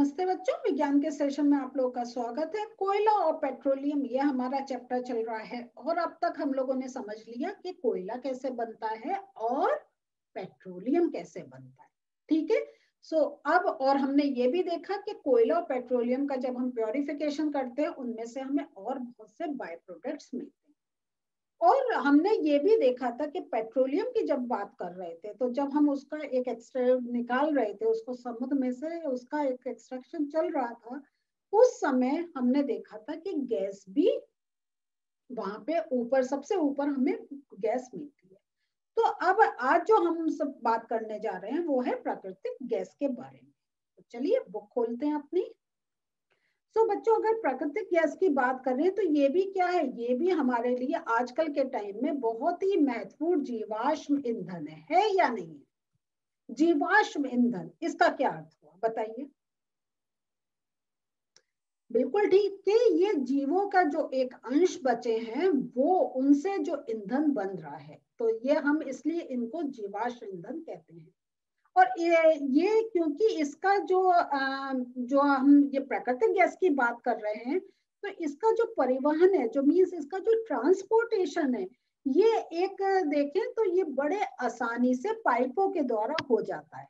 नमस्ते बच्चों, विज्ञान के सेशन में आप लोगों का स्वागत है। कोयला और पेट्रोलियम ये हमारा चैप्टर चल रहा है और अब तक हम लोगों ने समझ लिया कि कोयला कैसे बनता है और पेट्रोलियम कैसे बनता है। ठीक है। अब और हमने ये भी देखा कि कोयला और पेट्रोलियम का जब हम प्योरिफिकेशन करते हैं उनमें से हमें और बहुत से बाय प्रोडक्ट्स मिलते हैं। और हमने ये भी देखा था कि पेट्रोलियम की जब बात कर रहे थे तो जब हम उसका एक एक्सट्रैक्ट निकाल रहे थे, उसको समुद्र में से उसका एक एक्सट्रैक्शन चल रहा था, उस समय हमने देखा था कि गैस भी वहां पे ऊपर, सबसे ऊपर हमें गैस मिलती है। तो अब आज जो हम सब बात करने जा रहे हैं वो है प्राकृतिक गैस के बारे में। तो चलिए बुक खोलते हैं अपनी। बच्चों, अगर प्राकृतिक गैस की बात करें तो ये भी क्या है, ये भी हमारे लिए आजकल के टाइम में बहुत ही महत्वपूर्ण जीवाश्म ईंधन है या नहीं? जीवाश्म ईंधन, इसका क्या अर्थ हुआ बताइए? बिल्कुल ठीक कि ये जीवों का जो एक अंश बचे हैं वो, उनसे जो ईंधन बन रहा है, तो ये हम इसलिए इनको जीवाश्म ईंधन कहते हैं। और ये क्योंकि इसका जो हम ये प्राकृतिक गैस की बात कर रहे हैं, तो इसका जो परिवहन है, जो मीन्स इसका जो ट्रांसपोर्टेशन है, ये एक देखें तो ये बड़े आसानी से पाइपों के द्वारा हो जाता है।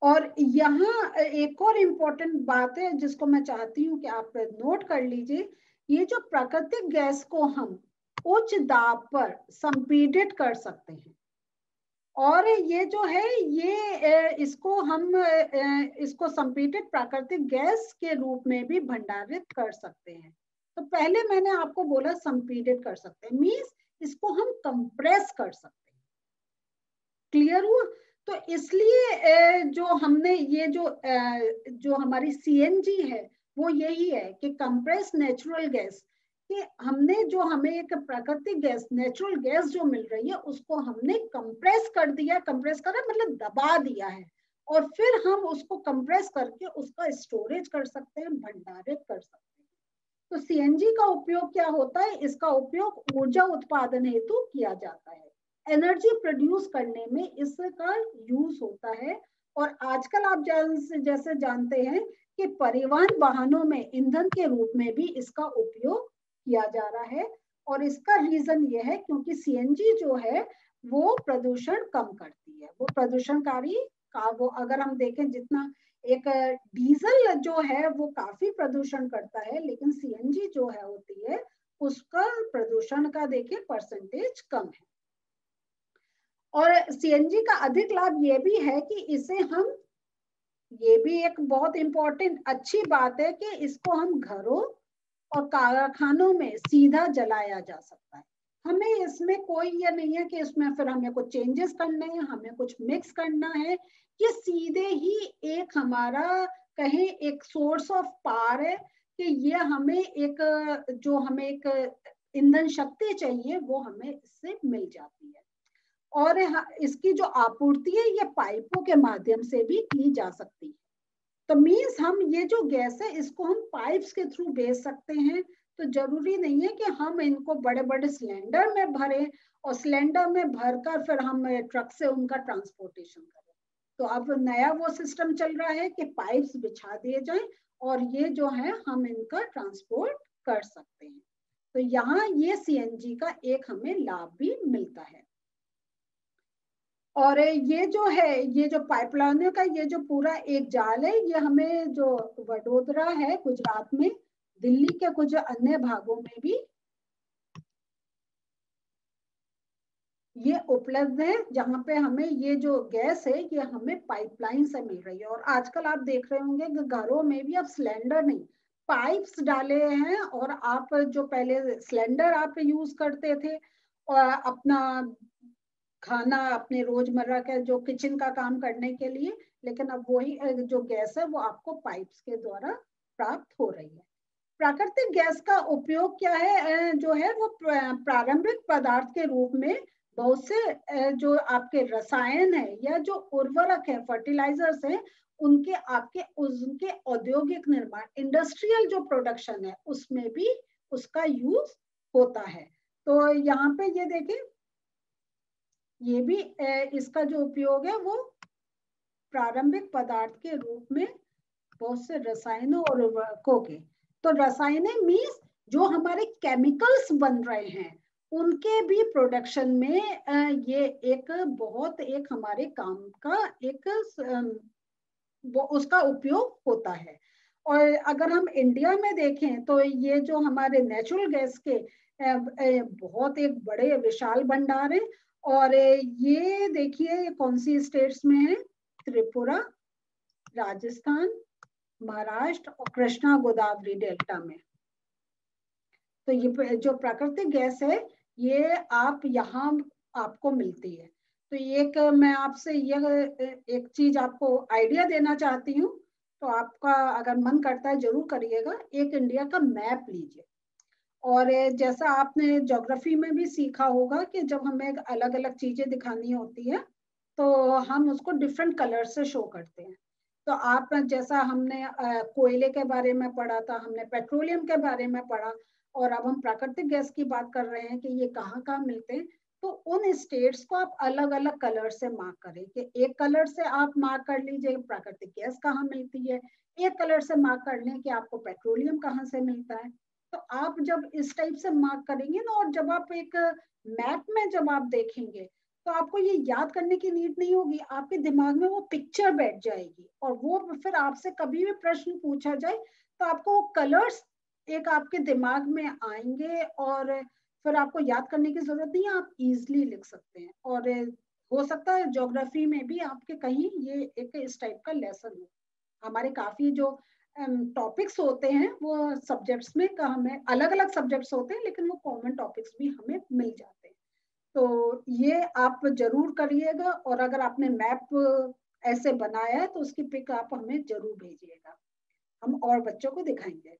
और यहाँ एक और इम्पोर्टेंट बात है जिसको मैं चाहती हूँ कि आप नोट कर लीजिए। ये जो प्राकृतिक गैस को हम उच्च दाब पर संपीड़ित कर सकते हैं, और ये जो है ये इसको हम इसको संपीड़ित प्राकृतिक गैस के रूप में भी भंडारित कर सकते हैं। तो पहले मैंने आपको बोला संपीड़ित कर सकते हैं, मीन्स इसको हम कंप्रेस कर सकते हैं। क्लियर हुआ? तो इसलिए जो हमने ये जो हमारी सीएनजी है वो यही है कि कंप्रेस नेचुरल गैस, कि हमने जो हमें एक प्राकृतिक गैस, नेचुरल गैस जो मिल रही है उसको हमने कंप्रेस कर दिया। कंप्रेस करा मतलब दबा दिया है, और फिर हम उसको कंप्रेस करके उसका स्टोरेज कर सकते हैं, भंडारित कर सकते हैं। तो सीएनजी का उपयोग क्या होता है? इसका उपयोग ऊर्जा उत्पादन हेतु किया जाता है, एनर्जी प्रोड्यूस करने में इसका यूज होता है। और आजकल आप जैसे जानते हैं कि परिवहन वाहनों में ईंधन के रूप में भी इसका उपयोग किया जा रहा है। और इसका रीजन ये है क्योंकि सीएनजी जो है वो प्रदूषण कम करती है, वो प्रदूषणकारी का, वो अगर हम देखें जितना एक डीजल जो है वो काफी प्रदूषण करता है, लेकिन सीएनजी जो है होती है उसका प्रदूषण का देखिए परसेंटेज कम है। और सीएनजी का अधिक लाभ ये भी है कि इसे हम, ये भी एक बहुत इंपॉर्टेंट अच्छी बात है कि इसको हम घरों और कारखानों में सीधा जलाया जा सकता है। हमें इसमें कोई ये नहीं है कि इसमें फिर हमें कुछ चेंजेस करने हैं, हमें कुछ मिक्स करना है। ये सीधे ही एक हमारा कहें एक सोर्स ऑफ पावर है कि ये हमें एक ईंधन शक्ति चाहिए वो हमें इससे मिल जाती है। और इसकी जो आपूर्ति है ये पाइपों के माध्यम से भी की जा सकती है। तो मीन्स हम ये जो गैस है इसको हम पाइप्स के थ्रू भेज सकते हैं। तो जरूरी नहीं है कि हम इनको बड़े बड़े सिलेंडर में भरें और सिलेंडर में भरकर फिर हम ट्रक से उनका ट्रांसपोर्टेशन करें। तो अब नया वो सिस्टम चल रहा है कि पाइप्स बिछा दिए जाएं और ये जो है हम इनका ट्रांसपोर्ट कर सकते हैं। तो यहाँ ये सीएनजी का एक हमें लाभ भी मिलता है। और ये जो है, ये जो पाइपलाइनों का ये जो पूरा एक जाल है, ये हमें जो वडोदरा है गुजरात में, दिल्ली के कुछ अन्य भागों में भी ये उपलब्ध है, जहां पे हमें ये जो गैस है ये हमें पाइपलाइन से मिल रही है। और आजकल आप देख रहे होंगे कि घरों में भी अब सिलेंडर नहीं, पाइप्स डाले हैं। और आप जो पहले सिलेंडर आप यूज करते थे और अपना खाना, अपने रोजमर्रा के जो किचन का काम करने के लिए, लेकिन अब वही जो गैस है वो आपको पाइप्स के द्वारा प्राप्त हो रही है। प्राकृतिक गैस का उपयोग क्या है, जो है वो प्रारंभिक पदार्थ के रूप में बहुत से जो आपके रसायन है या जो उर्वरक है, फर्टिलाइजर्स हैं, उनके औद्योगिक निर्माण, इंडस्ट्रियल जो प्रोडक्शन है उसमें भी उसका यूज होता है। तो यहाँ पे ये देखें, ये भी इसका जो उपयोग है वो प्रारंभिक पदार्थ के रूप में बहुत से रसायनों और उर्वरकों के। तो रसायन मीन्स जो हमारे केमिकल्स बन रहे हैं उनके भी प्रोडक्शन में ये एक बहुत एक हमारे काम का एक उसका उपयोग होता है। और अगर हम इंडिया में देखें तो ये जो हमारे नेचुरल गैस के बहुत एक बड़े विशाल भंडार है। और ये देखिए कौन सी स्टेट्स में है, त्रिपुरा, राजस्थान, महाराष्ट्र और कृष्णा गोदावरी डेल्टा में। तो ये जो प्राकृतिक गैस है ये आप यहाँ आपको मिलती है। तो एक मैं आपसे ये एक चीज आपको आइडिया देना चाहती हूँ, तो आपका अगर मन करता है जरूर करिएगा। एक इंडिया का मैप लीजिए, और जैसा आपने ज्योग्राफी में भी सीखा होगा कि जब हमें अलग अलग चीजें दिखानी होती है तो हम उसको डिफरेंट कलर से शो करते हैं। तो आप जैसा हमने कोयले के बारे में पढ़ा था, हमने पेट्रोलियम के बारे में पढ़ा, और अब हम प्राकृतिक गैस की बात कर रहे हैं कि ये कहाँ कहाँ मिलते हैं। तो उन स्टेट्स को आप अलग अलग कलर से मार्क करें कि एक कलर से आप मार्क कर लीजिए प्राकृतिक गैस कहाँ मिलती है, एक कलर से मार्क कर लें कि आपको पेट्रोलियम कहाँ से मिलता है। तो आप जब इस टाइप से मार्क करेंगे ना, और जब आप एक मैप में जब आप देखेंगे तो आपको ये याद करने की नीड नहीं होगी, आपके दिमाग में वो पिक्चर बैठ जाएगी। और वो फिर आपसे कभी भी प्रश्न पूछा जाए तो आपको वो कलर्स एक आपके दिमाग में आएंगे, और फिर आपको याद करने की जरूरत नहीं है, आप इजीली लिख सकते हैं। और हो सकता है ज्योग्राफी में भी आपके कहीं ये एक इस टाइप का लेसन हो। हमारे काफी जो टॉपिक्स होते हैं वो सब्जेक्ट्स में हमें अलग अलग सब्जेक्ट्स होते हैं, लेकिन वो कॉमन टॉपिक्स भी हमें मिल जाते हैं। तो ये आप जरूर करिएगा, और अगर आपने मैप ऐसे बनाया है तो उसकी पिक आप हमें जरूर भेजिएगा, हम और बच्चों को दिखाएंगे।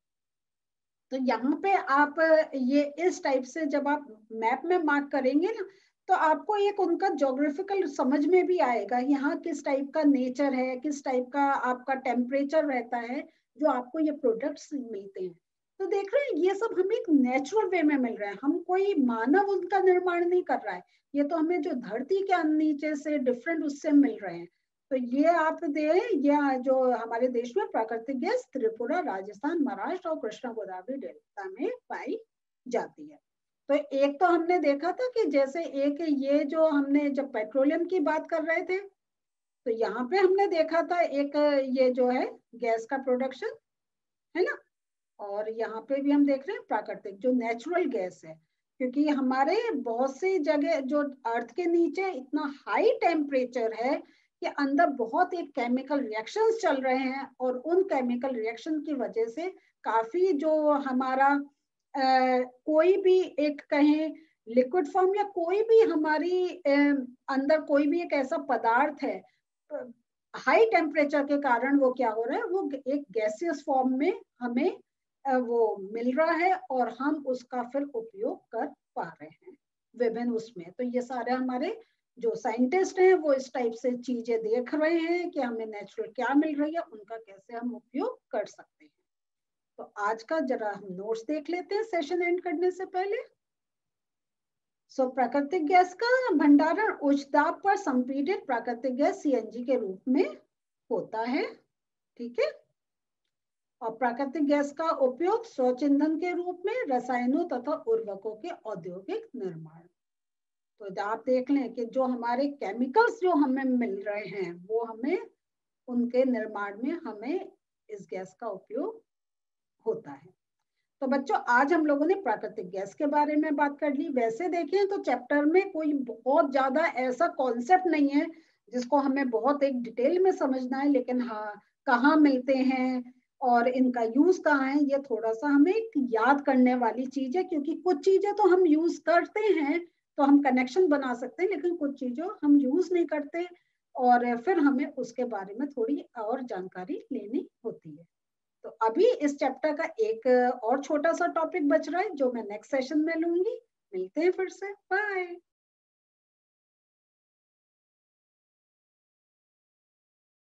तो यहाँ पे आप ये इस टाइप से जब आप मैप में मार्क करेंगे ना, तो आपको एक उनका ज्योग्राफिकल समझ में भी आएगा, यहाँ किस टाइप का नेचर है, किस टाइप का आपका टेम्परेचर रहता है, जो आपको ये प्रोडक्ट्स मिलते हैं। तो देख रहे हैं ये सब हमें एक नेचुरल वे में मिल रहा है, हम कोई मानव उनका निर्माण नहीं कर रहा है, ये तो हमें जो धरती के नीचे से डिफरेंट उससे मिल रहे हैं। तो ये आप दे, ये जो हमारे देश में प्राकृतिक गैस त्रिपुरा, राजस्थान, महाराष्ट्र और कृष्णा गोदावरी डेल्टा में पाई जाती है। तो एक तो हमने देखा था कि जैसे एक ये जो हमने जब पेट्रोलियम की बात कर रहे थे तो यहाँ पे हमने देखा था एक ये जो है गैस का प्रोडक्शन है ना। और यहाँ पे भी हम देख रहे हैं प्राकृतिक जो नेचुरल गैस है, क्योंकि हमारे बहुत सी जगह जो अर्थ के नीचे इतना हाई टेम्परेचर है कि अंदर बहुत एक केमिकल रिएक्शंस चल रहे हैं, और उन केमिकल रिएक्शन की वजह से काफी जो हमारा कोई भी एक कहें लिक्विड फॉर्म या कोई भी हमारी अंदर कोई भी एक ऐसा पदार्थ है, हाई टेम्परेचर के कारण वो क्या हो रहा है, वो एक गैसियस फॉर्म में हमें वो मिल रहा है, और हम उसका फिर उपयोग कर पा रहे हैं विभिन्न उसमें। तो ये सारे हमारे जो साइंटिस्ट हैं वो इस टाइप से चीजें देख रहे हैं कि हमें नेचुरल क्या मिल रही है, उनका कैसे हम उपयोग कर सकते हैं। तो आज का जरा हम नोट्स देख लेते हैं सेशन एंड करने से पहले। प्राकृतिक गैस का भंडारण उच्च दाब पर संपीड़ित प्राकृतिक गैस सीएनजी के रूप में होता है, ठीक है। और प्राकृतिक गैस का उपयोग स्वच्छ ईंधन के रूप में रसायनों तथा उर्वरकों के औद्योगिक निर्माण। तो आप देख लें कि जो हमारे केमिकल्स जो हमें मिल रहे हैं वो हमें उनके निर्माण में हमें इस गैस का उपयोग होता है। तो बच्चों आज हम लोगों ने प्राकृतिक गैस के बारे में बात कर ली। वैसे देखें तो चैप्टर में कोई बहुत ज्यादा ऐसा कॉन्सेप्ट नहीं है जिसको हमें बहुत एक डिटेल में समझना है, लेकिन हाँ कहाँ मिलते हैं और इनका यूज कहाँ है ये थोड़ा सा हमें याद करने वाली चीज है, क्योंकि कुछ चीजें तो हम यूज करते हैं तो हम कनेक्शन बना सकते हैं, लेकिन कुछ चीजें हम यूज नहीं करते और फिर हमें उसके बारे में थोड़ी और जानकारी लेनी होती है। तो अभी इस चैप्टर का एक और छोटा सा टॉपिक बच रहा है जो मैं नेक्स्ट सेशन में लूंगी। मिलते हैं फिर से, बाय।